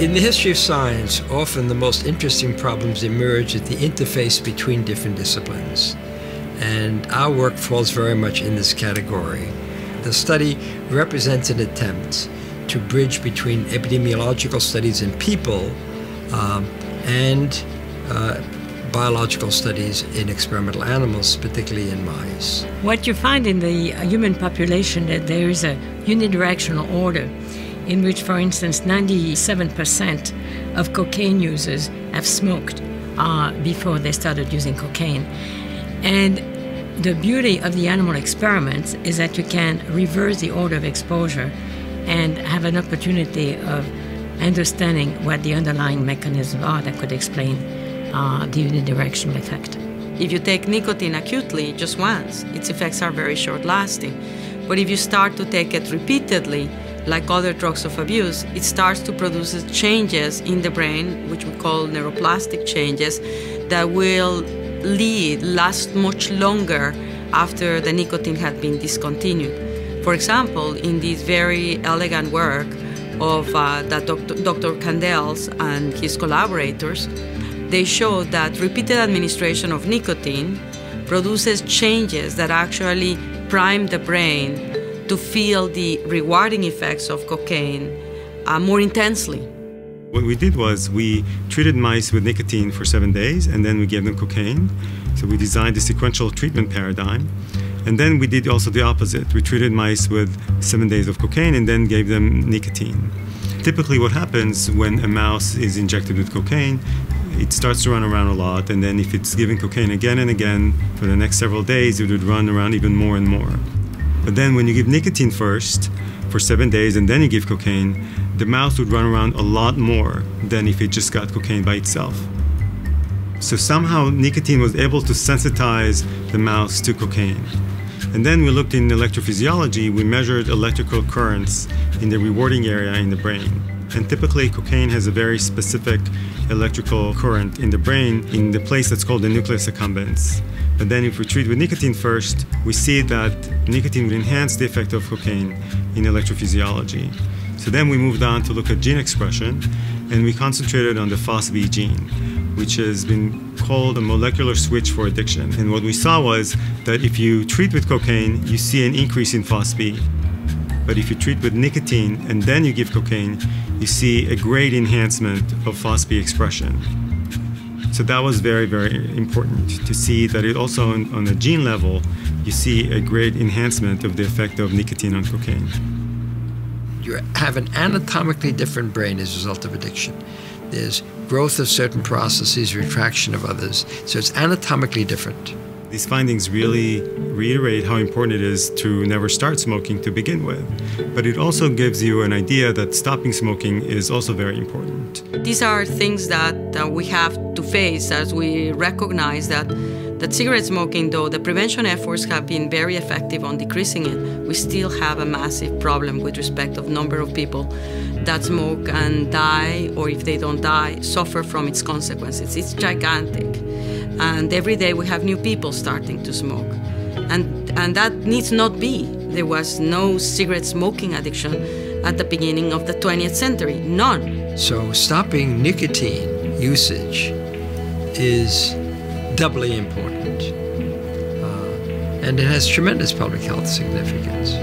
In the history of science, often the most interesting problems emerge at the interface between different disciplines. And our work falls very much in this category. The study represents an attempt to bridge between epidemiological studies in people and biological studies in experimental animals, particularly in mice. What you find in the human population that there is a unidirectional order in which, for instance, 97% of cocaine users have smoked before they started using cocaine. And the beauty of the animal experiments is that you can reverse the order of exposure and have an opportunity of understanding what the underlying mechanisms are that could explain the unidirectional effect. If you take nicotine acutely just once, its effects are very short-lasting. But if you start to take it repeatedly, like other drugs of abuse, it starts to produce changes in the brain, which we call neuroplastic changes, that will last much longer after the nicotine had been discontinued. For example, in this very elegant work of Dr. Candels and his collaborators, they showed that repeated administration of nicotine produces changes that actually prime the brain to feel the rewarding effects of cocaine more intensely. What we did was we treated mice with nicotine for 7 days, and then we gave them cocaine. So we designed a sequential treatment paradigm. And then we did also the opposite. We treated mice with 7 days of cocaine and then gave them nicotine. Typically what happens when a mouse is injected with cocaine, it starts to run around a lot, and then if it's given cocaine again and again for the next several days, it would run around even more and more. But then when you give nicotine first for 7 days and then you give cocaine, the mouse would run around a lot more than if it just got cocaine by itself. So somehow nicotine was able to sensitize the mouse to cocaine. And then we looked in electrophysiology, we measured electrical currents in the rewarding area in the brain. And typically cocaine has a very specific electrical current in the brain in the place that's called the nucleus accumbens. But then if we treat with nicotine first, we see that nicotine would enhance the effect of cocaine in electrophysiology. So then we moved on to look at gene expression, and we concentrated on the FOSB gene, which has been called a molecular switch for addiction. And what we saw was that if you treat with cocaine, you see an increase in FOSB. But if you treat with nicotine and then you give cocaine, you see a great enhancement of FOSB expression. So that was very, very important to see that it also on a gene level, you see a great enhancement of the effect of nicotine on cocaine. You have an anatomically different brain as a result of addiction. There's growth of certain processes, retraction of others, so it's anatomically different. These findings really reiterate how important it is to never start smoking to begin with. But it also gives you an idea that stopping smoking is also very important. These are things that we have to face as we recognize that cigarette smoking, though the prevention efforts have been very effective on decreasing it, we still have a massive problem with respect of number of people that smoke and die, or if they don't die, suffer from its consequences. It's gigantic. And every day we have new people starting to smoke. And that needs not be. There was no cigarette smoking addiction at the beginning of the 20th century, none. So stopping nicotine usage is doubly important. And it has tremendous public health significance.